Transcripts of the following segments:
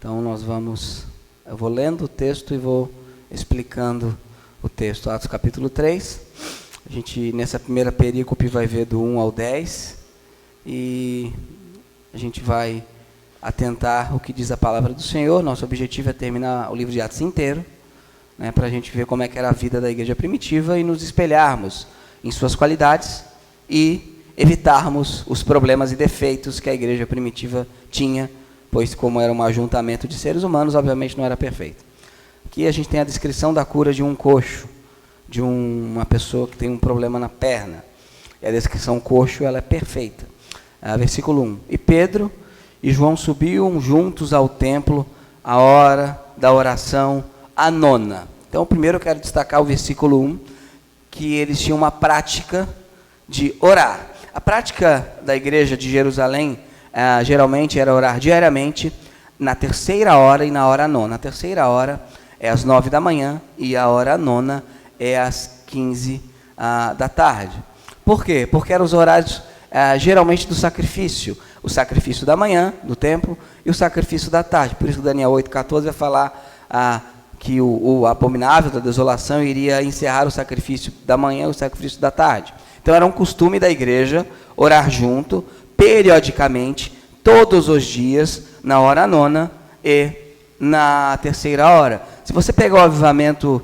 Então eu vou lendo o texto e vou explicando o texto. Atos capítulo 3, a gente nessa primeira perícope vai ver do 1 ao 10, e a gente vai atentar o que diz a palavra do Senhor. Nosso objetivo é terminar o livro de Atos inteiro, né, para a gente ver como é que era a vida da igreja primitiva e nos espelharmos em suas qualidades e evitarmos os problemas e defeitos que a igreja primitiva tinha, pois como era um ajuntamento de seres humanos, obviamente não era perfeito. Aqui a gente tem a descrição da cura de um coxo, de uma pessoa que tem um problema na perna. E a descrição coxo, ela é perfeita. Versículo 1. E Pedro e João subiam juntos ao templo à hora da oração, a nona. Então, primeiro eu quero destacar o versículo 1, que eles tinham uma prática de orar. A prática da igreja de Jerusalém, geralmente era orar diariamente, na terceira hora e na hora nona. A terceira hora é às 9 da manhã e a hora nona é às 15 da tarde. Por quê? Porque eram os horários geralmente do sacrifício. O sacrifício da manhã, do templo, e o sacrifício da tarde. Por isso que Daniel 8,14 vai falar que o abominável da desolação iria encerrar o sacrifício da manhã e o sacrifício da tarde. Então era um costume da igreja orar junto, periodicamente, todos os dias, na hora nona e na terceira hora. Se você pegar o avivamento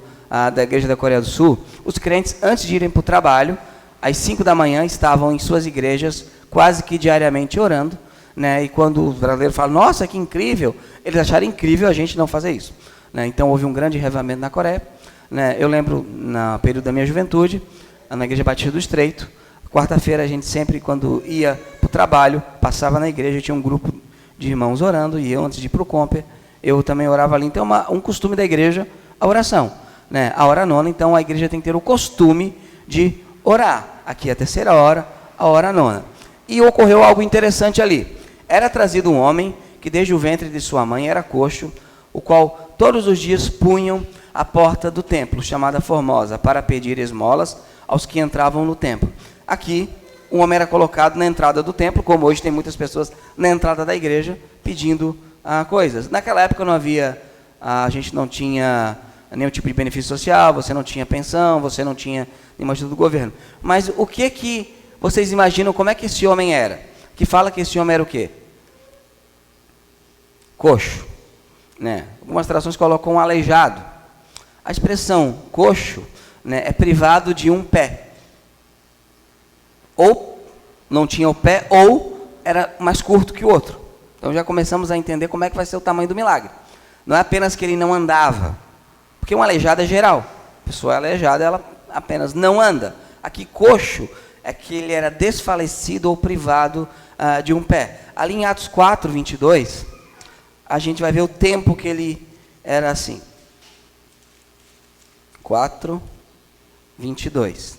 da igreja da Coreia do Sul, os crentes, antes de irem para o trabalho, às 5 da manhã, estavam em suas igrejas, quase que diariamente orando, né? E quando os brasileiros falam, nossa, que incrível, eles acharam incrível a gente não fazer isso, né? Então houve um grande avivamento na Coreia, né? Eu lembro, no período da minha juventude, na Igreja Batista do Estreito, quarta-feira a gente sempre, quando ia para o trabalho, passava na igreja, tinha um grupo de irmãos orando, e eu, antes de ir para o Comper, eu também orava ali. Então, um costume da igreja, a oração, né? A hora nona, então a igreja tem que ter o costume de orar. Aqui a terceira hora, a hora nona. E ocorreu algo interessante ali. Era trazido um homem que desde o ventre de sua mãe era coxo, o qual todos os dias punham à porta do templo, chamada Formosa, para pedir esmolas aos que entravam no templo. Aqui, um homem era colocado na entrada do templo, como hoje tem muitas pessoas na entrada da igreja pedindo coisas. Naquela época não havia, a gente não tinha nenhum tipo de benefício social, você não tinha pensão, você não tinha nenhuma ajuda do governo. Mas o que vocês imaginam, como é que esse homem era? Que fala que esse homem era o quê? Coxo, né? Algumas traduções colocam um aleijado. A expressão coxo, né, é privado de um pé. Ou não tinha o pé, ou era mais curto que o outro. Então já começamos a entender como é que vai ser o tamanho do milagre. Não é apenas que ele não andava, porque um aleijado é geral. A pessoa aleijada, ela apenas não anda. Aqui, coxo, é que ele era desfalecido ou privado de um pé. Ali em Atos 4, 22, a gente vai ver o tempo que ele era assim. 4, 22.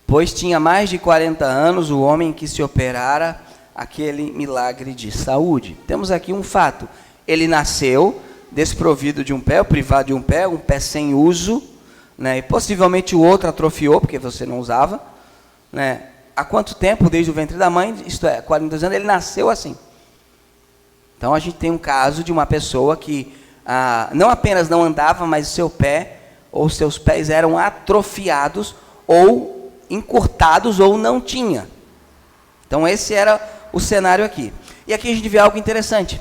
Pois tinha mais de 40 anos o homem que se operara aquele milagre de saúde. Temos aqui um fato. Ele nasceu desprovido de um pé, privado de um pé sem uso, né? E possivelmente o outro atrofiou, porque você não usava, né? Há quanto tempo? Desde o ventre da mãe, isto é, 42 anos, ele nasceu assim. Então a gente tem um caso de uma pessoa que não apenas não andava, mas o seu pé, ou seus pés eram atrofiados, ou encurtados, ou não tinha. Então esse era o cenário aqui. E aqui a gente vê algo interessante,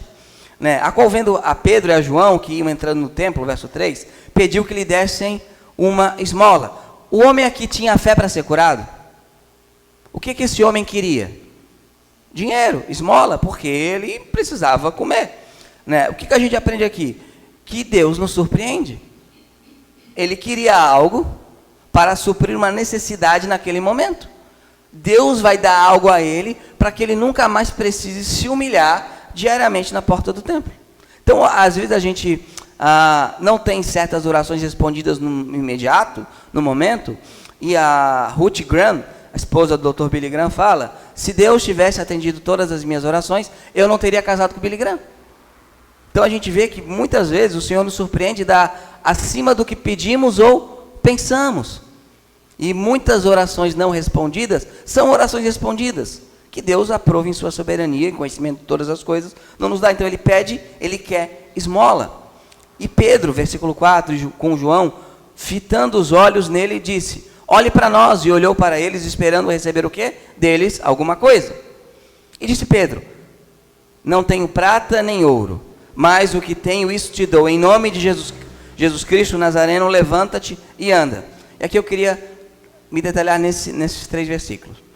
né? A qual, vendo a Pedro e a João, que iam entrando no templo, verso 3, pediu que lhe dessem uma esmola. O homem aqui tinha fé para ser curado? O que esse homem queria? Dinheiro, esmola, porque ele precisava comer, né? O que a gente aprende aqui? Que Deus nos surpreende. Ele queria algo para suprir uma necessidade naquele momento. Deus vai dar algo a ele para que ele nunca mais precise se humilhar diariamente na porta do templo. Então, às vezes a gente não tem certas orações respondidas no imediato, no momento, e a Ruth Graham, a esposa do Dr. Billy Graham, fala, se Deus tivesse atendido todas as minhas orações, eu não teria casado com o Billy Graham. Então a gente vê que muitas vezes o Senhor nos surpreende acima do que pedimos ou pensamos. E muitas orações não respondidas são orações respondidas, que Deus aprove em sua soberania, em conhecimento de todas as coisas, não nos dá. Então ele pede, ele quer esmola. E Pedro, versículo 4, com João, fitando os olhos nele, disse: olhe para nós. E olhou para eles, esperando receber o quê? Deles alguma coisa. E disse Pedro: não tenho prata nem ouro, mas o que tenho, isso te dou. Em nome de Jesus Cristo Nazareno, levanta-te e anda. E aqui eu queria me detalhar nesses 3 versículos.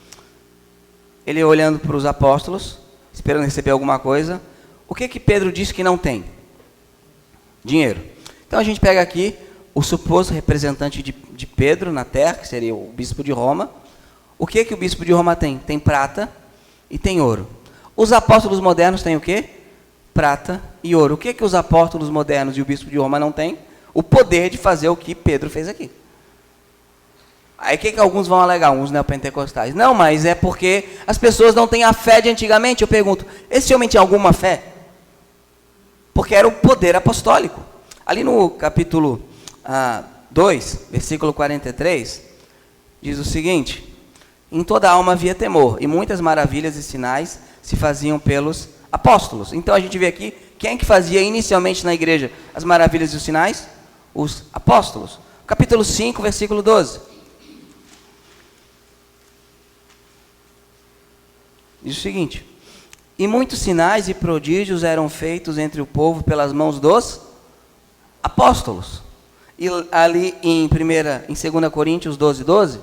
Ele olhando para os apóstolos, esperando receber alguma coisa. O que Pedro disse que não tem? Dinheiro. Então a gente pega aqui o suposto representante de Pedro na terra, que seria o bispo de Roma. O que o bispo de Roma tem? Tem prata e tem ouro. Os apóstolos modernos têm o quê? Prata e ouro. O que os apóstolos modernos e o bispo de Roma não têm? O poder de fazer o que Pedro fez aqui. Aí o que alguns vão alegar, alguns neopentecostais? Não, mas é porque as pessoas não têm a fé de antigamente. Eu pergunto, esse homem tinha alguma fé? Porque era o poder apostólico. Ali no capítulo 2, versículo 43, diz o seguinte: em toda alma havia temor, e muitas maravilhas e sinais se faziam pelos apóstolos. Então a gente vê aqui, quem que fazia inicialmente na igreja as maravilhas e os sinais? Os apóstolos. Capítulo 5, versículo 12. Diz o seguinte: e muitos sinais e prodígios eram feitos entre o povo pelas mãos dos apóstolos. E ali em 2 Coríntios 12, 12,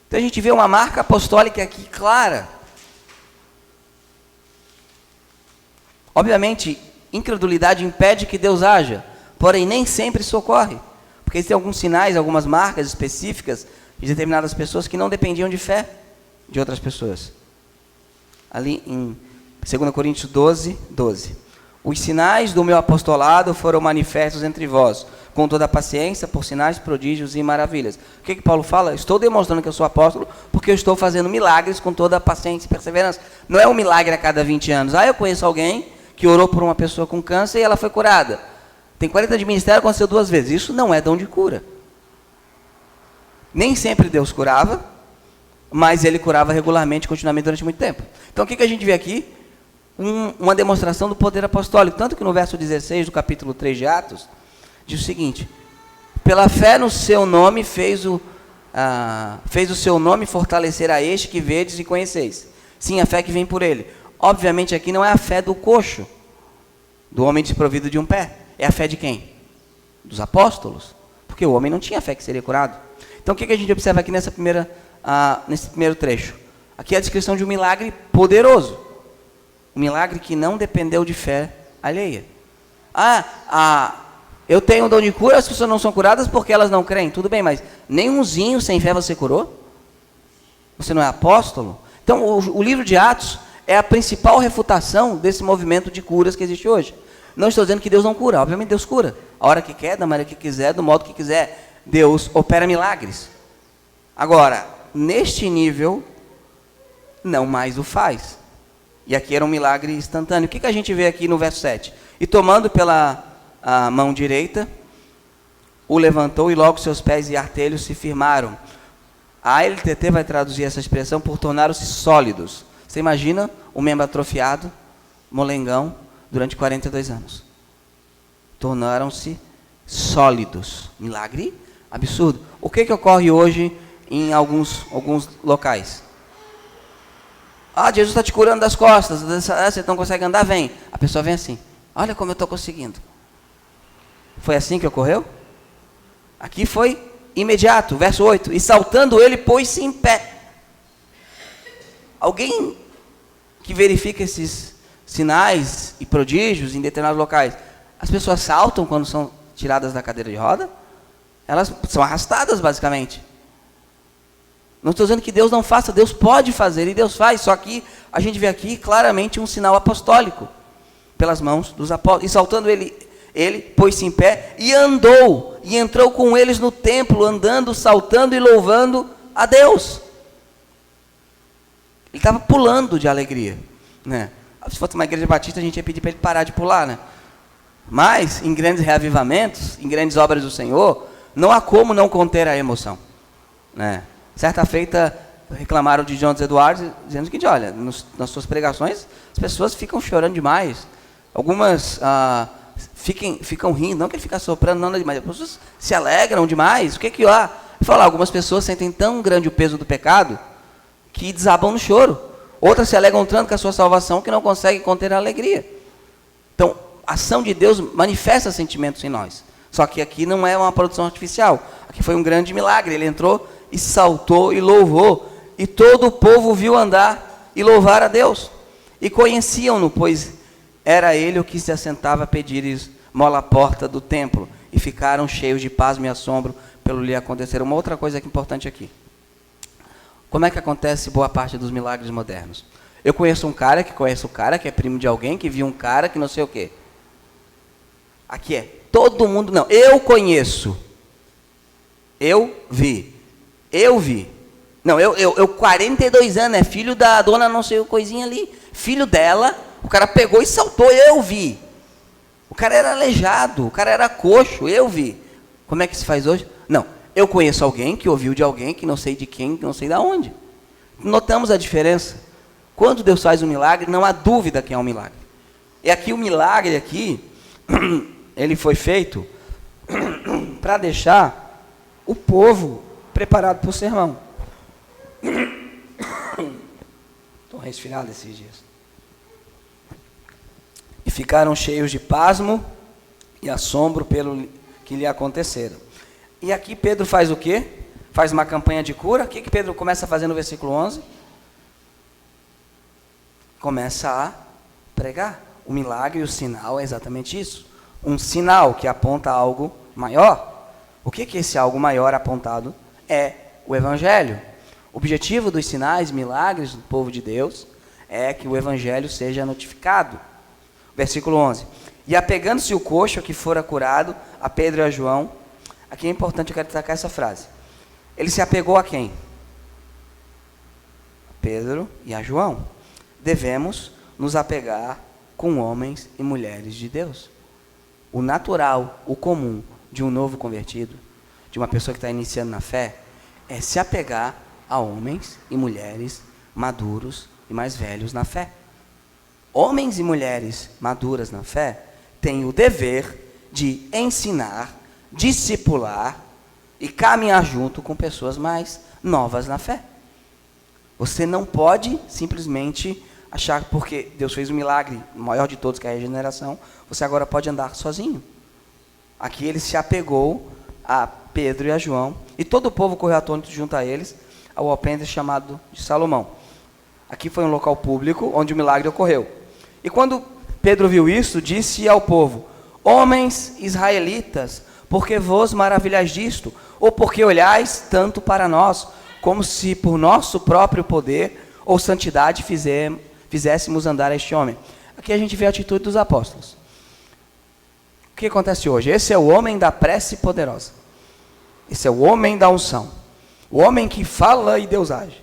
então a gente vê uma marca apostólica aqui clara. Obviamente, incredulidade impede que Deus haja, porém nem sempre isso ocorre, porque existem alguns sinais, algumas marcas específicas de determinadas pessoas que não dependiam de fé de outras pessoas. Ali em 2 Coríntios 12, 12. Os sinais do meu apostolado foram manifestos entre vós, com toda a paciência, por sinais, prodígios e maravilhas. O que Paulo fala? Estou demonstrando que eu sou apóstolo, porque eu estou fazendo milagres com toda a paciência e perseverança. Não é um milagre a cada 20 anos. Eu conheço alguém que orou por uma pessoa com câncer e ela foi curada. Tem 40 de ministério, aconteceu 2 vezes. Isso não é dom de cura. Nem sempre Deus curava, mas ele curava regularmente, continuamente, durante muito tempo. Então o que a gente vê aqui? Uma demonstração do poder apostólico. Tanto que no verso 16 do capítulo 3 de Atos, diz o seguinte: pela fé no seu nome fez o seu nome fortalecer a este que vedes e conheceis. Sim, a fé que vem por ele. Obviamente aqui não é a fé do coxo, do homem desprovido de um pé. É a fé de quem? Dos apóstolos. Porque o homem não tinha fé que seria curado. Então o que a gente observa aqui nesse primeiro trecho? Aqui é a descrição de um milagre poderoso. Um milagre que não dependeu de fé alheia. Eu tenho um dom de cura, as pessoas não são curadas porque elas não creem. Tudo bem, mas nenhumzinho sem fé você curou? Você não é apóstolo? Então o livro de Atos é a principal refutação desse movimento de curas que existe hoje. Não estou dizendo que Deus não cura. Obviamente Deus cura. A hora que quer, da maneira que quiser, do modo que quiser. Deus opera milagres. Agora, neste nível, não mais o faz. E aqui era um milagre instantâneo. O que a gente vê aqui no verso 7? E tomando pela mão direita, o levantou e logo seus pés e artelhos se firmaram. A LTT vai traduzir essa expressão por tornaram-se sólidos. Você imagina um membro atrofiado, molengão, durante 42 anos. Tornaram-se sólidos. Milagre absurdo. O que ocorre hoje em alguns locais? Jesus está te curando das costas. Você não consegue andar? Vem. A pessoa vem assim. Olha como eu estou conseguindo. Foi assim que ocorreu? Aqui foi imediato. Verso 8. E saltando ele, pôs-se em pé. Alguém que verifica esses sinais e prodígios em determinados locais, as pessoas saltam quando são tiradas da cadeira de roda? Elas são arrastadas, basicamente. Não estou dizendo que Deus não faça, Deus pode fazer e Deus faz, só que a gente vê aqui claramente um sinal apostólico pelas mãos dos apóstolos. E saltando ele pôs-se em pé e andou, e entrou com eles no templo, andando, saltando e louvando a Deus. Ele estava pulando de alegria, né? Se fosse uma igreja batista, a gente ia pedir para ele parar de pular, né? Mas, em grandes reavivamentos, em grandes obras do Senhor, não há como não conter a emoção, né? Certa feita, reclamaram de Jonas Eduardo, dizendo que, olha, nas suas pregações, as pessoas ficam chorando demais. Algumas ficam rindo, não que ele fica soprando, não, mas as pessoas se alegram demais. O que que há? Ele fala, algumas pessoas sentem tão grande o peso do pecado que desabam no choro. Outras se alegram tanto com a sua salvação que não conseguem conter a alegria. Então, a ação de Deus manifesta sentimentos em nós. Só que aqui não é uma produção artificial. Aqui foi um grande milagre. Ele entrou e saltou e louvou. E todo o povo viu andar e louvar a Deus. E conheciam-no, pois era ele o que se assentava a pedir esmola à porta do templo. E ficaram cheios de pasmo e assombro pelo lhe acontecer. Uma outra coisa que é importante aqui. Como é que acontece boa parte dos milagres modernos? Eu conheço um cara que conhece o cara, que é primo de alguém, que viu um cara que não sei o quê. Aqui é, todo mundo não. Eu conheço. Eu vi. Não, eu 42 anos, é filho da dona não sei o coisinha ali. Filho dela, o cara pegou e saltou, eu vi. O cara era aleijado, o cara era coxo, eu vi. Como é que se faz hoje? Não, eu conheço alguém que ouviu de alguém, que não sei de quem, que não sei de onde. Notamos a diferença. Quando Deus faz um milagre, não há dúvida que é um milagre. E aqui o milagre, aqui, ele foi feito para deixar o povo preparado para o sermão. Estou resfriado esses dias. E ficaram cheios de pasmo e assombro pelo que lhe aconteceram. E aqui Pedro faz o quê? Faz uma campanha de cura. O que Pedro começa a fazer no versículo 11? Começa a pregar. O milagre e o sinal é exatamente isso. Um sinal que aponta a algo maior. O que é esse algo maior apontado? É o Evangelho. O objetivo dos sinais, milagres do povo de Deus é que o Evangelho seja notificado. Versículo 11. E apegando-se o coxo que fora curado, a Pedro e a João. Aqui é importante, eu quero destacar essa frase. Ele se apegou a quem? A Pedro e a João. Devemos nos apegar com homens e mulheres de Deus. O natural, o comum de um novo convertido, de uma pessoa que está iniciando na fé, é se apegar a homens e mulheres maduros e mais velhos na fé. Homens e mulheres maduras na fé têm o dever de ensinar, discipular e caminhar junto com pessoas mais novas na fé. Você não pode simplesmente achar que porque Deus fez um milagre, o maior de todos, que é a regeneração, você agora pode andar sozinho. Aqui ele se apegou a Pedro e a João, e todo o povo correu atônito junto a eles, ao alpendre chamado de Salomão. Aqui foi um local público onde o milagre ocorreu. E quando Pedro viu isso, disse ao povo: homens israelitas, por que vos maravilhais disto? Ou porque olhais tanto para nós, como se por nosso próprio poder ou santidade fizéssemos andar este homem? Aqui a gente vê a atitude dos apóstolos. O que acontece hoje? Esse é o homem da prece poderosa. Esse é o homem da unção. O homem que fala e Deus age.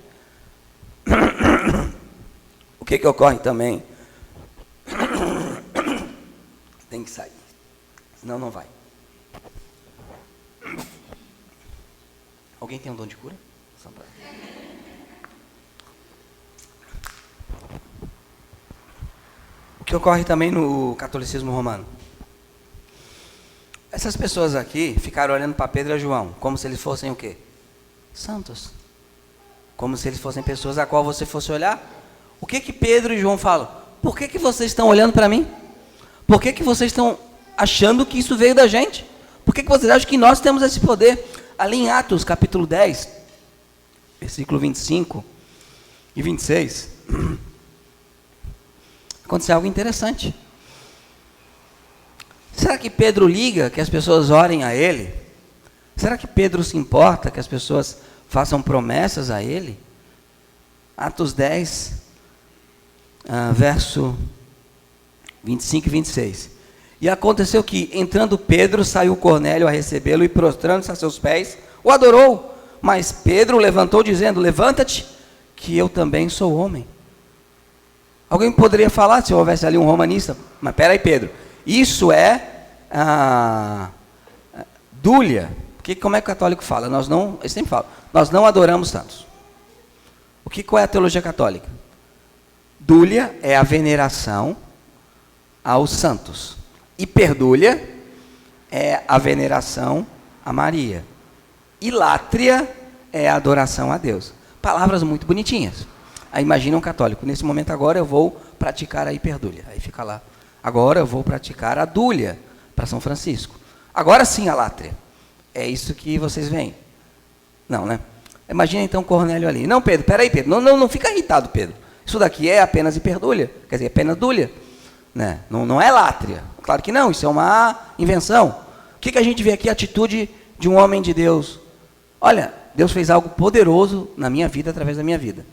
O que ocorre também? Tem que sair. Senão não vai. Alguém tem um dom de cura? O que ocorre também no catolicismo romano? Essas pessoas aqui ficaram olhando para Pedro e João, como se eles fossem o quê? Santos. Como se eles fossem pessoas a qual você fosse olhar. O que Pedro e João falam? Por que vocês estão olhando para mim? Por que vocês estão achando que isso veio da gente? Por que vocês acham que nós temos esse poder? Ali em Atos, capítulo 10, versículo 25 e 26, aconteceu algo interessante. Será que Pedro liga que as pessoas orem a ele? Será que Pedro se importa que as pessoas façam promessas a ele? Atos 10, verso 25 e 26. E aconteceu que, entrando Pedro, saiu Cornélio a recebê-lo e, prostrando-se a seus pés, o adorou. Mas Pedro levantou, dizendo: levanta-te, que eu também sou homem. Alguém poderia falar, se houvesse ali um romanista: mas peraí, Pedro, isso é dúlia. Porque como é que o católico fala? Eles sempre falam: nós não adoramos santos. Qual é a teologia católica? Dúlia é a veneração aos santos. Hiperdúlia é a veneração a Maria. Ilátria é a adoração a Deus. Palavras muito bonitinhas. Aí imagina um católico, nesse momento agora eu vou praticar a hiperdúlia. Aí fica lá. Agora eu vou praticar a dúlia para São Francisco. Agora sim a látria. É isso que vocês veem. Não, né? Imagina então Cornélio ali. Não, Pedro, peraí, Pedro. Não fica irritado, Pedro. Isso daqui é apenas hiperdúlia. Quer dizer, é apenas dúlia. Né? Não é látria. Claro que não, isso é uma invenção. O que a gente vê aqui? A atitude de um homem de Deus. Olha, Deus fez algo poderoso na minha vida, através da minha vida.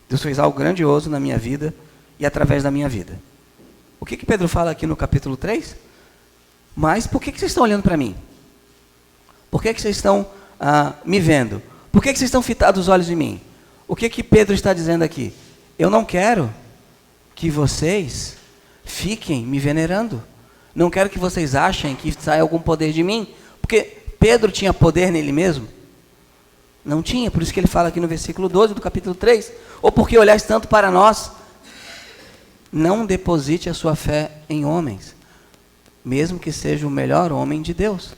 Deus fez algo grandioso na minha vida e através da minha vida. O que Pedro fala aqui no capítulo 3? Mas por que vocês estão olhando para mim? Por que vocês estão me vendo? Por que vocês estão fitados os olhos em mim? O que Pedro está dizendo aqui? Eu não quero que vocês fiquem me venerando. Não quero que vocês achem que sai algum poder de mim. Porque Pedro tinha poder nele mesmo? Não tinha, por isso que ele fala aqui no versículo 12 do capítulo 3. Ou porque olhais tanto para nós, não deposite a sua fé em homens, mesmo que seja o melhor homem de Deus.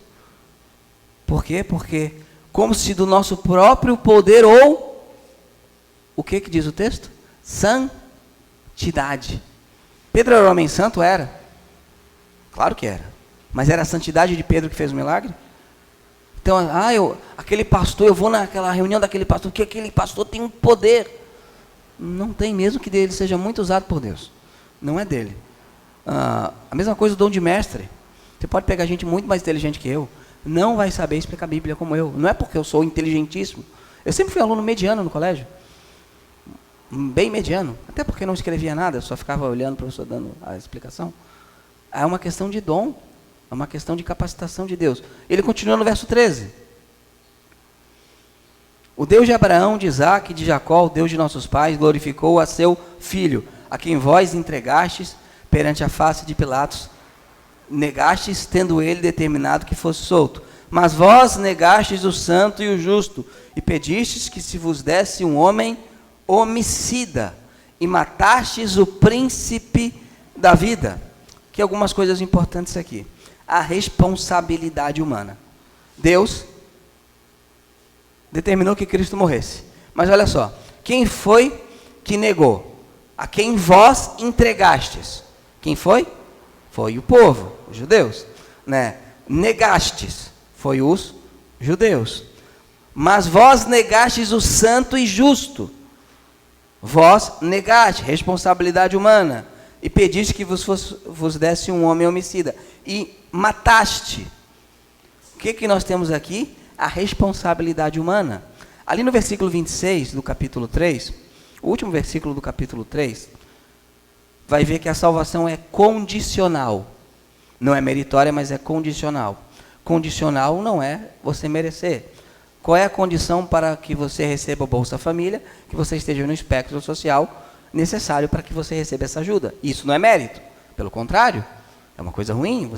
Por quê? Porque como se do nosso próprio poder ou, o que diz o texto? Santidade. Pedro era homem santo? Era. Claro que era. Mas era a santidade de Pedro que fez o milagre? Então, aquele pastor, eu vou naquela reunião daquele pastor, que aquele pastor tem um poder. Não tem, mesmo que ele seja muito usado por Deus. Não é dele. A mesma coisa o dom de mestre. Você pode pegar gente muito mais inteligente que eu, não vai saber explicar a Bíblia como eu. Não é porque eu sou inteligentíssimo. Eu sempre fui aluno mediano no colégio. Bem mediano. Até porque não escrevia nada, eu só ficava olhando o professor dando a explicação. É uma questão de dom. É uma questão de capacitação de Deus. Ele continua no verso 13. O Deus de Abraão, de Isaque e de Jacó, o Deus de nossos pais, glorificou a seu filho, a quem vós entregastes perante a face de Pilatos, negastes, tendo ele determinado que fosse solto. Mas vós negastes o santo e o justo, e pedistes que se vos desse um homem homicida, e matastes o príncipe da vida. Que algumas coisas importantes aqui. A responsabilidade humana. Deus determinou que Cristo morresse. Mas olha só, quem foi que negou? A quem vós entregastes. Quem foi? Foi o povo, os judeus. Né? Negastes, foi os judeus. Mas vós negastes o santo e justo. Vós negaste, responsabilidade humana. E pediste que vos desse um homem homicida. E mataste. O que nós temos aqui? A responsabilidade humana. Ali no versículo 26 do capítulo 3, o último versículo do capítulo 3, vai ver que a salvação é condicional. Não é meritória, mas é condicional. Condicional não é você merecer. Qual é a condição para que você receba o Bolsa Família? Que você esteja no espectro social necessário para que você receba essa ajuda. Isso não é mérito. Pelo contrário, é uma coisa ruim.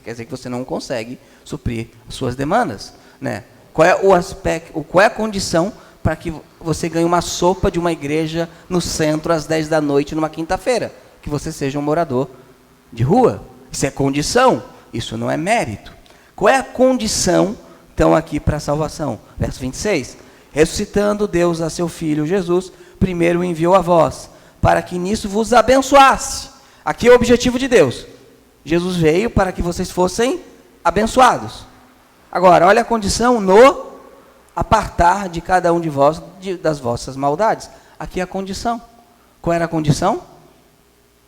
Quer dizer que você não consegue suprir as suas demandas. Né? Qual é o aspecto, qual é a condição para que você ganhe uma sopa de uma igreja no centro às 10 da noite numa quinta-feira? Que você seja um morador de rua. Isso é condição, isso não é mérito. Qual é a condição, então, aqui para a salvação? Verso 26. Ressuscitando Deus a seu Filho Jesus, primeiro o enviou a vós, para que nisso vos abençoasse. Aqui é o objetivo de Deus. Jesus veio para que vocês fossem abençoados. Agora, olha a condição no apartar de cada um de vós das vossas maldades. Aqui é a condição. Qual era a condição?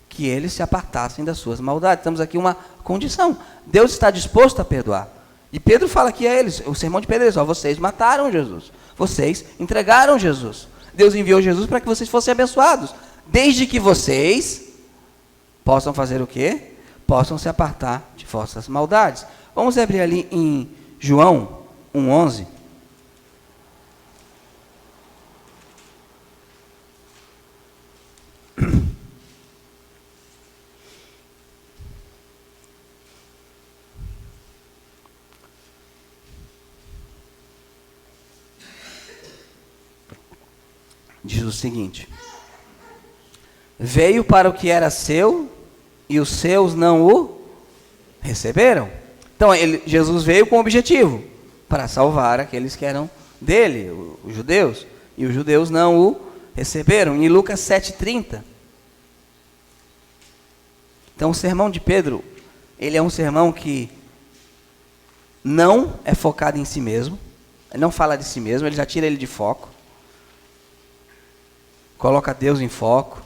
Que eles se apartassem das suas maldades. Temos aqui uma condição. Deus está disposto a perdoar. E Pedro fala aqui a eles, o sermão de Pedro, vocês mataram Jesus. Vocês entregaram Jesus. Deus enviou Jesus para que vocês fossem abençoados. Desde que vocês possam fazer o quê? Possam se apartar de vossas maldades. Vamos abrir ali em João 1,11. diz o seguinte: veio para o que era seu e os seus não o receberam. Então, Jesus veio com o objetivo para salvar aqueles que eram dele, os judeus, e os judeus não o receberam. Em Lucas 7,30. Então, o sermão de Pedro, ele é um sermão que não é focado em si mesmo, ele não fala de si mesmo, ele já tira ele de foco, coloca Deus em foco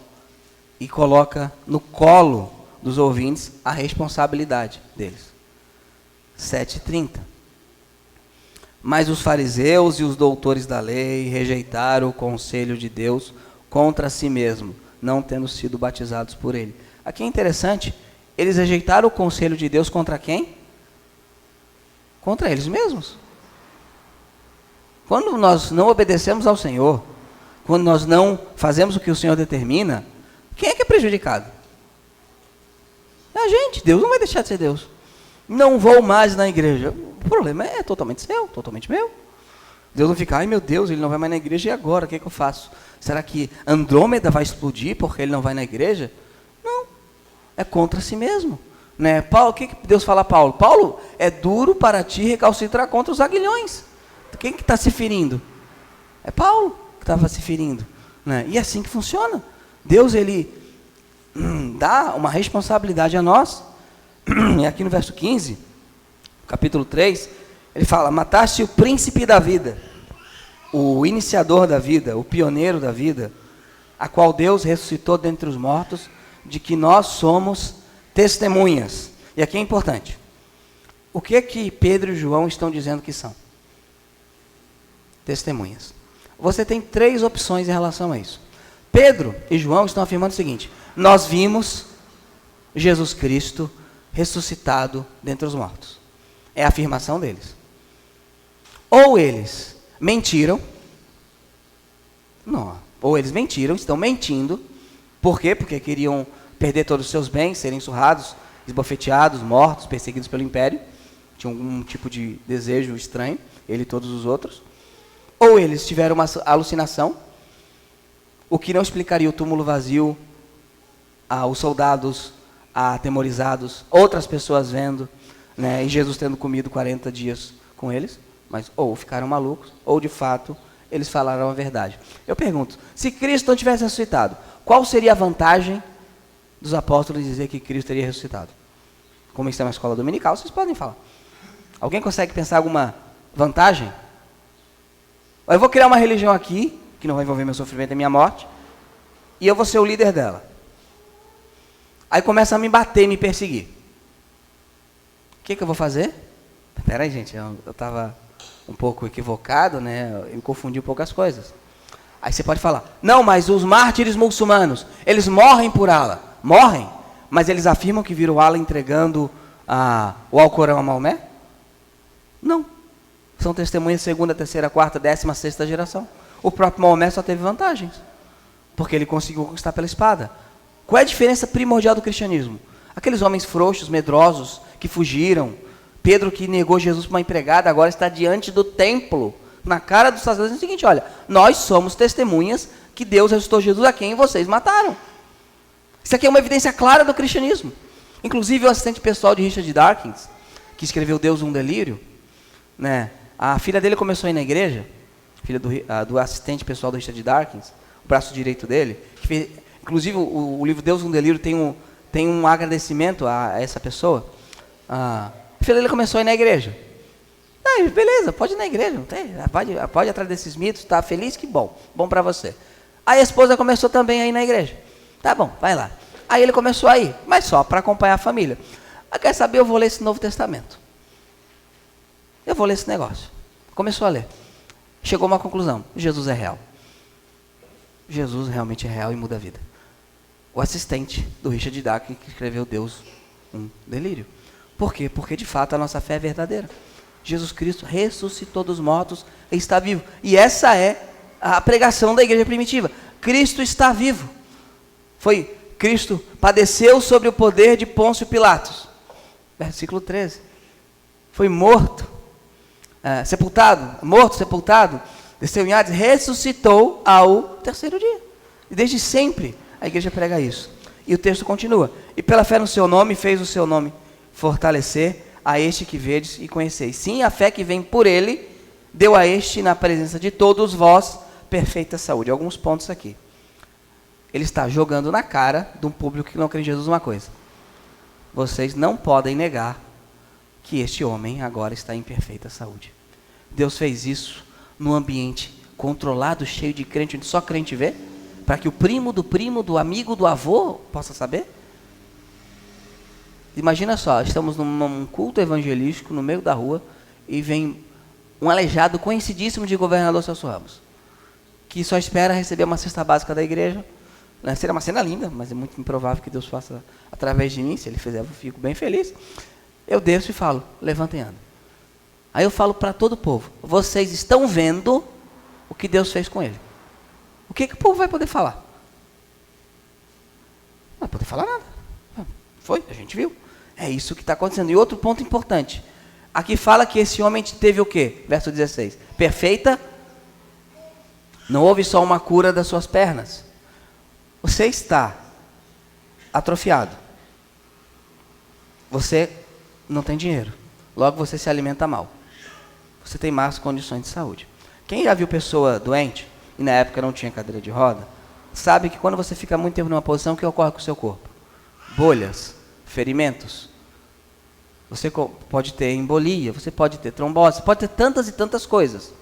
e coloca no colo dos ouvintes a responsabilidade deles. 7,30. Mas os fariseus e os doutores da lei rejeitaram o conselho de Deus contra si mesmo, não tendo sido batizados por ele. Aqui é interessante, eles rejeitaram o conselho de Deus contra quem? Contra eles mesmos. Quando nós não obedecemos ao Senhor, quando nós não fazemos o que o Senhor determina, quem é que é prejudicado? É a gente. Deus não vai deixar de ser Deus. Não vou mais na igreja. O problema é totalmente seu, totalmente meu. Deus não fica, ai meu Deus, ele não vai mais na igreja, e agora? O que é que eu faço? Será que Andrômeda vai explodir porque ele não vai na igreja? Não. É contra si mesmo. Né? Paulo, o que Deus fala a Paulo? Paulo, é duro para ti recalcitrar contra os aguilhões. Quem que está se ferindo? É Paulo que estava se ferindo. Né? E é assim que funciona. Deus, ele dá uma responsabilidade a nós. E aqui no verso 15, capítulo 3, ele fala: mataste o príncipe da vida, o iniciador da vida, o pioneiro da vida, a qual Deus ressuscitou dentre os mortos, de que nós somos testemunhas. E aqui é importante. O que é que Pedro e João estão dizendo que são? Testemunhas. Você tem 3 opções em relação a isso. Pedro e João estão afirmando o seguinte: nós vimos Jesus Cristo ressuscitado dentre os mortos. É a afirmação deles. Ou eles mentiram, não, ou eles mentiram, estão mentindo. Por quê? Porque queriam perder todos os seus bens, serem surrados, esbofeteados, mortos, perseguidos pelo império. Tinham algum tipo de desejo estranho, ele e todos os outros. Ou eles tiveram uma alucinação, o que não explicaria o túmulo vazio, os soldados atemorizados, outras pessoas vendo, né, e Jesus tendo comido 40 dias com eles, mas ou ficaram malucos, ou de fato eles falaram a verdade. Eu pergunto, se Cristo não tivesse ressuscitado, qual seria a vantagem dos apóstolos dizer que Cristo teria ressuscitado? Como isso é uma escola dominical, vocês podem falar. Alguém consegue pensar alguma vantagem? Eu vou criar uma religião aqui, que não vai envolver meu sofrimento e minha morte, e eu vou ser o líder dela. Aí começa a me bater, me perseguir. O que eu vou fazer? Espera aí, gente, eu estava um pouco equivocado, né? Eu confundi um pouco as coisas. Aí você pode falar, não, mas os mártires muçulmanos, eles morrem por Allah. Morrem, mas eles afirmam que viram Allah entregando o Alcorão a Maomé? Não. São testemunhas de 2ª, 3ª, 4ª, 16ª geração. O próprio Maomé só teve vantagens, porque ele conseguiu conquistar pela espada. Qual é a diferença primordial do cristianismo? Aqueles homens frouxos, medrosos, que fugiram. Pedro, que negou Jesus para uma empregada, agora está diante do templo, na cara dos sacerdotes, dizendo o seguinte: olha, nós somos testemunhas que Deus ressuscitou Jesus a quem vocês mataram. Isso aqui é uma evidência clara do cristianismo. Inclusive, o assistente pessoal de Richard Dawkins, que escreveu Deus um Delírio, né? A filha dele começou a ir na igreja, filha do assistente pessoal do Richard Dawkins, o braço direito dele, que fez, inclusive o livro Deus um Delírio tem um agradecimento a essa pessoa. A filha dele começou a ir na igreja. Beleza, pode ir na igreja, não tem, pode ir atrás desses mitos, tá feliz, que bom para você. Aí a esposa começou também a ir na igreja. Tá bom, vai lá. Aí ele começou a ir, mas só para acompanhar a família. Quer saber, eu vou ler esse Novo Testamento. Eu vou ler esse negócio. Começou a ler. Chegou a uma conclusão: Jesus é real. Jesus realmente é real e muda a vida. O assistente do Richard Dawkins, que escreveu Deus um Delírio. Por quê? Porque de fato a nossa fé é verdadeira. Jesus Cristo ressuscitou dos mortos e está vivo. E essa é a pregação da igreja primitiva. Cristo está vivo. Cristo padeceu sobre o poder de Pôncio Pilatos. Versículo 13. Foi morto, sepultado, Desceu em Hades, ressuscitou ao terceiro dia. E desde sempre a igreja prega isso. E o texto continua. E pela fé no seu nome, fez o seu nome fortalecer a este que vedes e conheceis. Sim, a fé que vem por ele, deu a este, na presença de todos vós, perfeita saúde. Alguns pontos aqui. Ele está jogando na cara de um público que não crê em Jesus uma coisa. Vocês não podem negar que este homem agora está em perfeita saúde. Deus fez isso num ambiente controlado, cheio de crente, onde só crente vê, para que o primo, do amigo, do avô possa saber. Imagina só, estamos num culto evangelístico no meio da rua e vem um aleijado conhecidíssimo de governador Celso Ramos, que só espera receber uma cesta básica da igreja. Seria uma cena linda, mas é muito improvável que Deus faça através de mim. Se ele fizer, eu fico bem feliz. Eu desço e falo, levantem e andem. Aí eu falo para todo o povo, vocês estão vendo o que Deus fez com ele. O que o povo vai poder falar? Não vai poder falar nada. Foi, a gente viu. É isso que está acontecendo. E outro ponto importante. Aqui fala que esse homem teve o quê? Verso 16. Perfeita. Não houve só uma cura das suas pernas. Você está atrofiado. Você não tem dinheiro. Logo você se alimenta mal. Você tem más condições de saúde. Quem já viu pessoa doente, e na época não tinha cadeira de roda, sabe que quando você fica muito tempo numa posição, o que ocorre com o seu corpo? Bolhas, ferimentos. Você pode ter embolia, você pode ter trombose, você pode ter tantas e tantas coisas.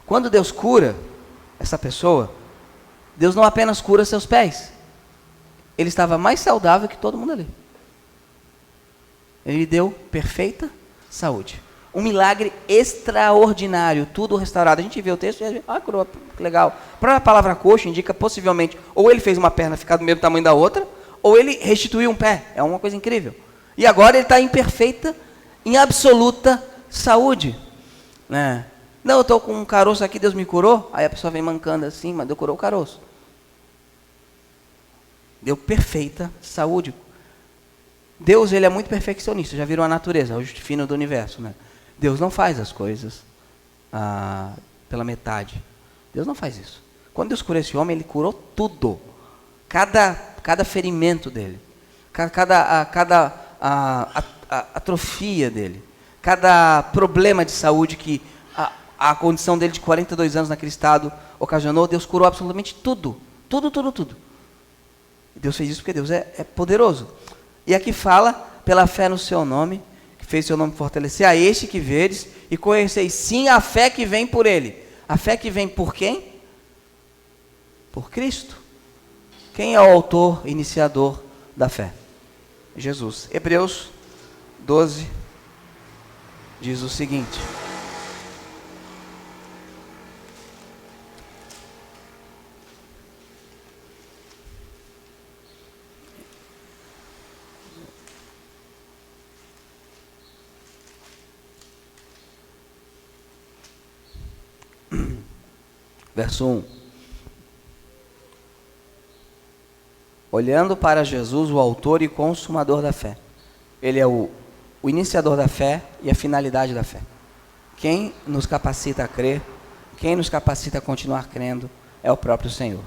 Quando Deus cura essa pessoa, Deus não apenas cura seus pés. Ele estava mais saudável que todo mundo ali. Ele lhe deu perfeita saúde. Um milagre extraordinário, tudo restaurado. A gente vê o texto e curou, que legal. A palavra coxa indica possivelmente, ou ele fez uma perna ficar do mesmo tamanho da outra, ou ele restituiu um pé. É uma coisa incrível. E agora ele está em perfeita, em absoluta saúde. Né? Não, eu estou com um caroço aqui, Deus me curou. Aí a pessoa vem mancando assim, mas Deus curou o caroço. Deu perfeita saúde. Deus, ele é muito perfeccionista. Já viram a natureza, o fino do universo, né? Deus não faz as coisas pela metade. Deus não faz isso. Quando Deus curou esse homem, ele curou tudo. Cada ferimento dele. Cada atrofia dele. Cada problema de saúde que a condição dele de 42 anos naquele estado ocasionou, Deus curou absolutamente tudo. Tudo. Deus fez isso porque Deus é poderoso. E aqui fala, pela fé no seu nome, que fez seu nome fortalecer, a este que vedes e conheceis sim a fé que vem por ele. A fé que vem por quem? Por Cristo. Quem é o autor, iniciador da fé? Jesus. Hebreus 12 diz o seguinte. Verso 1. Olhando para Jesus, o autor e consumador da fé. Ele é o iniciador da fé e a finalidade da fé. Quem nos capacita a crer, quem nos capacita a continuar crendo, é o próprio Senhor.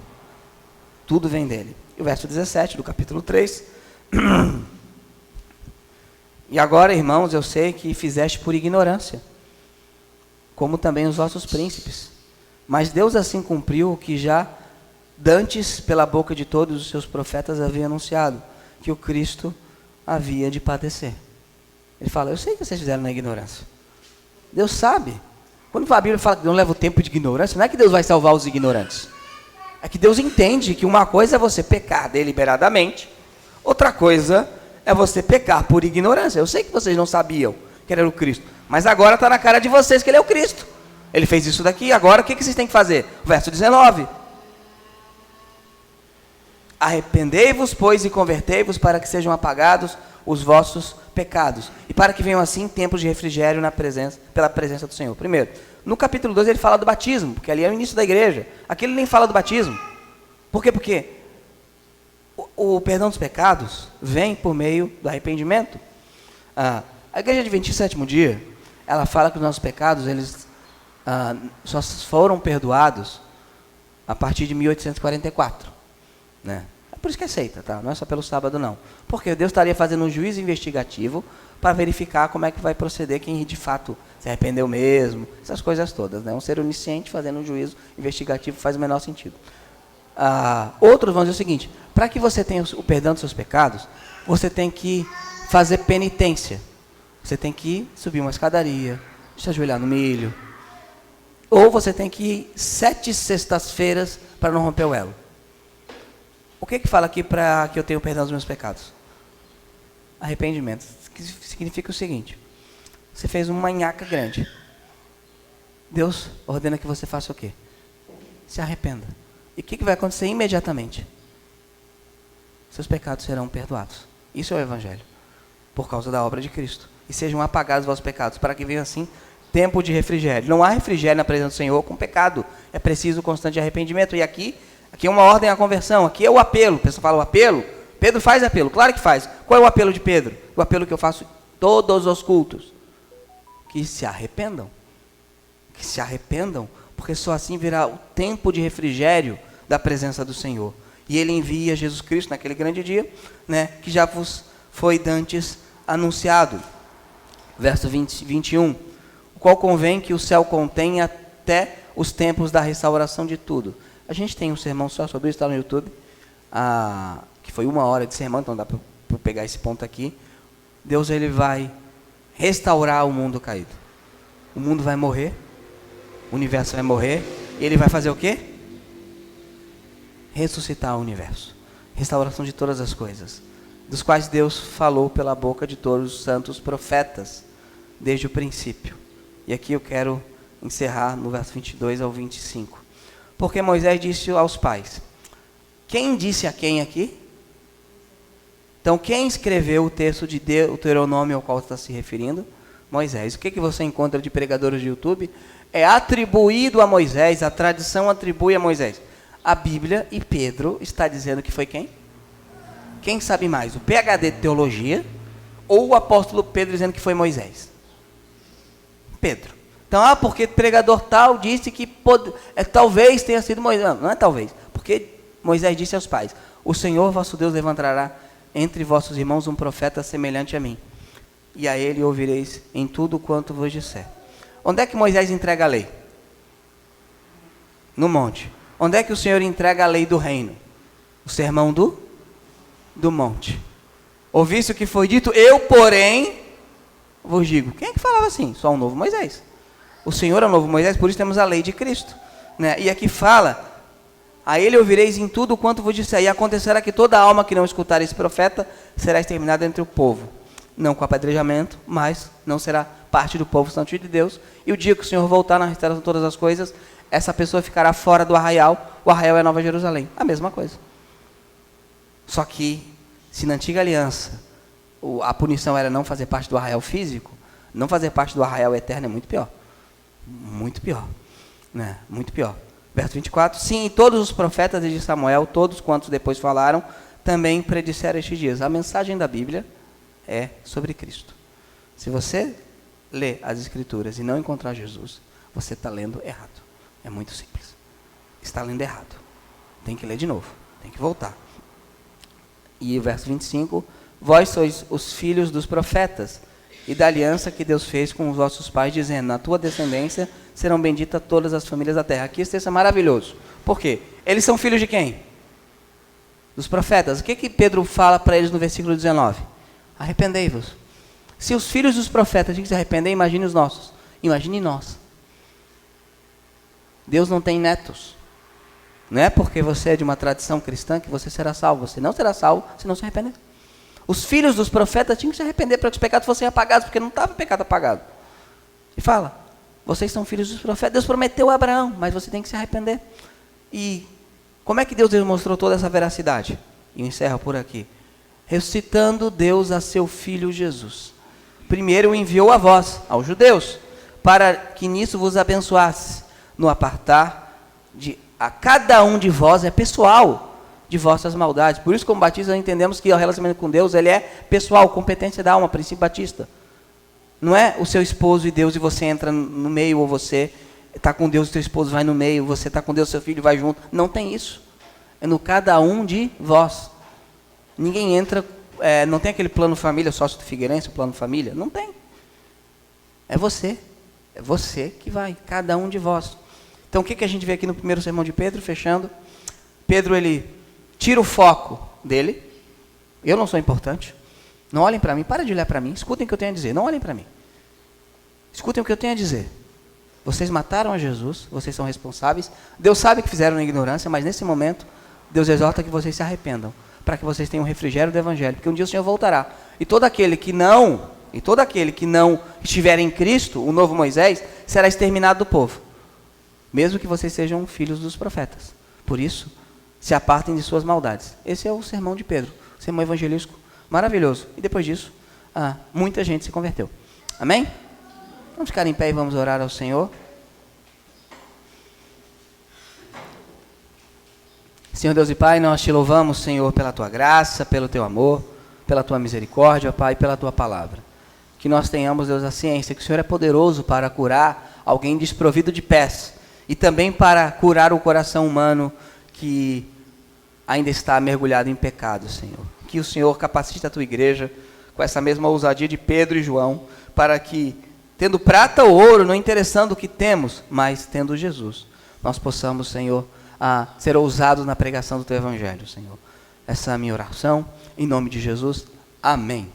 Tudo vem dele. E o verso 17 do capítulo 3. E agora, irmãos, eu sei que fizeste por ignorância, como também os vossos príncipes. Mas Deus assim cumpriu o que já dantes pela boca de todos os seus profetas havia anunciado, que o Cristo havia de padecer. Ele fala, eu sei que vocês fizeram na ignorância. Deus sabe. Quando a Bíblia fala que não leva o tempo de ignorância, não é que Deus vai salvar os ignorantes. É que Deus entende que uma coisa é você pecar deliberadamente, outra coisa é você pecar por ignorância. Eu sei que vocês não sabiam que ele era o Cristo, mas agora está na cara de vocês que ele é o Cristo. Ele fez isso daqui, agora o que vocês têm que fazer? Verso 19. Arrependei-vos, pois, e convertei-vos para que sejam apagados os vossos pecados, e para que venham assim tempos de refrigério pela presença do Senhor. Primeiro, no capítulo 2 ele fala do batismo, porque ali é o início da igreja. Aqui ele nem fala do batismo. Por quê? Porque o perdão dos pecados vem por meio do arrependimento. A igreja adventista do sétimo dia, ela fala que os nossos pecados, eles só foram perdoados a partir de 1844. Né? É por isso que é seita, tá? Não é só pelo sábado, não. Porque Deus estaria fazendo um juízo investigativo para verificar como é que vai proceder quem de fato se arrependeu mesmo, essas coisas todas. Né? Um ser onisciente fazendo um juízo investigativo faz o menor sentido. Outros vão dizer o seguinte: para que você tenha o perdão dos seus pecados, você tem que fazer penitência. Você tem que subir uma escadaria, se ajoelhar no milho. Ou você tem que ir 7 sextas-feiras para não romper o elo. O que fala aqui para que eu tenha o perdão dos meus pecados? Arrependimento. Que significa o seguinte: você fez uma manhaca grande. Deus ordena que você faça o quê? Se arrependa. E o que vai acontecer imediatamente? Seus pecados serão perdoados. Isso é o Evangelho. Por causa da obra de Cristo. E sejam apagados os vossos pecados, para que venha assim tempo de refrigério. Não há refrigério na presença do Senhor com pecado. É preciso constante arrependimento. E aqui é uma ordem à conversão. Aqui é o apelo. O pessoal fala o apelo. Pedro faz apelo. Claro que faz. Qual é o apelo de Pedro? O apelo que eu faço em todos os cultos. Que se arrependam. Que se arrependam. Porque só assim virá o tempo de refrigério da presença do Senhor. E Ele envia Jesus Cristo naquele grande dia, né, que já vos foi dantes anunciado. Verso 21. O qual convém que o céu contenha até os tempos da restauração de tudo. A gente tem um sermão só sobre isso, está no YouTube, que foi 1 hora de sermão, então dá para pegar esse ponto aqui. Deus, Ele vai restaurar o mundo caído. O mundo vai morrer, o universo vai morrer, e Ele vai fazer o quê? Ressuscitar o universo. Restauração de todas as coisas, dos quais Deus falou pela boca de todos os santos profetas, desde o princípio. E aqui eu quero encerrar no verso 22 ao 25. Porque Moisés disse aos pais. Quem disse a quem aqui? Então, quem escreveu o texto de Deuteronômio ao qual está se referindo? Moisés. O que você encontra de pregadores de YouTube? É atribuído a Moisés, a tradição atribui a Moisés. A Bíblia, e Pedro está dizendo que foi quem? Quem sabe mais? O PhD de teologia ou o apóstolo Pedro dizendo que foi Moisés? Pedro. Então, porque pregador tal disse que talvez tenha sido Moisés. Não é talvez, porque Moisés disse aos pais: o Senhor vosso Deus levantará entre vossos irmãos um profeta semelhante a mim, e a ele ouvireis em tudo quanto vos disser. Onde é que Moisés entrega a lei? No monte. Onde é que o Senhor entrega a lei do reino? O sermão do monte. Ouviste o que foi dito? Eu, porém, vos digo. Quem é que falava assim? Só um novo Moisés. O Senhor é o novo Moisés, por isso temos a lei de Cristo. Né? E aqui fala: a ele ouvireis em tudo quanto vos disser, e acontecerá que toda alma que não escutar esse profeta será exterminada entre o povo. Não com apedrejamento, mas não será parte do povo santo de Deus. E o dia que o Senhor voltar na restauração de todas as coisas, essa pessoa ficará fora do arraial. O arraial é a Nova Jerusalém. A mesma coisa. Só que, se na antiga aliança a punição era não fazer parte do arraial físico, não fazer parte do arraial eterno é muito pior. Muito pior. Né? Muito pior. Verso 24. Sim, todos os profetas de Samuel, todos quantos depois falaram, também predisseram estes dias. A mensagem da Bíblia é sobre Cristo. Se você lê as Escrituras e não encontrar Jesus, você está lendo errado. É muito simples. Está lendo errado. Tem que ler de novo. Tem que voltar. E o verso 25. Vós sois os filhos dos profetas e da aliança que Deus fez com os vossos pais, dizendo: na tua descendência serão benditas todas as famílias da terra. Aqui esse texto é maravilhoso. Por quê? Eles são filhos de quem? Dos profetas. O que Pedro fala para eles no versículo 19? Arrependei-vos. Se os filhos dos profetas tinham que se arrepender, imagine os nossos. Imagine nós. Deus não tem netos. Não é porque você é de uma tradição cristã que você será salvo. Você não será salvo se não se arrepender. Os filhos dos profetas tinham que se arrepender para que os pecados fossem apagados, porque não estava o pecado apagado. E fala: vocês são filhos dos profetas. Deus prometeu a Abraão, mas você tem que se arrepender. E como é que Deus demonstrou toda essa veracidade? E eu encerro por aqui. Ressuscitando Deus a seu Filho Jesus. Primeiro enviou a vós, aos judeus, para que nisso vos abençoasse, no apartar a cada um de vós, é pessoal, de vossas maldades. Por isso, como batistas, entendemos que o relacionamento com Deus, ele é pessoal, competência da alma, princípio batista. Não é o seu esposo e Deus e você entra no meio, ou você está com Deus, teu esposo vai no meio, você está com Deus, seu filho vai junto. Não tem isso. É no cada um de vós. Ninguém entra, não tem aquele plano família, sócio do Figueirense, plano família. Não tem. É você. É você que vai, cada um de vós. Então o que a gente vê aqui no primeiro sermão de Pedro, fechando? Pedro, ele tira o foco dele. Eu não sou importante. Não olhem para mim, para de olhar para mim, escutem o que eu tenho a dizer, não olhem para mim. Escutem o que eu tenho a dizer. Vocês mataram a Jesus, vocês são responsáveis. Deus sabe que fizeram na ignorância, mas nesse momento, Deus exorta que vocês se arrependam, para que vocês tenham o refrigério do Evangelho, porque um dia o Senhor voltará. E todo aquele que não estiver em Cristo, o novo Moisés, será exterminado do povo, mesmo que vocês sejam filhos dos profetas. Por isso, se apartem de suas maldades. Esse é o sermão de Pedro, o sermão evangelístico maravilhoso. E depois disso, muita gente se converteu. Amém? Vamos ficar em pé e vamos orar ao Senhor. Senhor Deus e Pai, nós te louvamos, Senhor, pela tua graça, pelo teu amor, pela tua misericórdia, Pai, pela tua palavra. Que nós tenhamos, Deus, a ciência que o Senhor é poderoso para curar alguém desprovido de pés e também para curar o coração humano que ainda está mergulhado em pecado, Senhor. Que o Senhor capacite a tua igreja com essa mesma ousadia de Pedro e João, para que, tendo prata ou ouro, não interessando o que temos, mas tendo Jesus, nós possamos, Senhor, ser ousados na pregação do teu evangelho, Senhor. Essa é a minha oração, em nome de Jesus. Amém.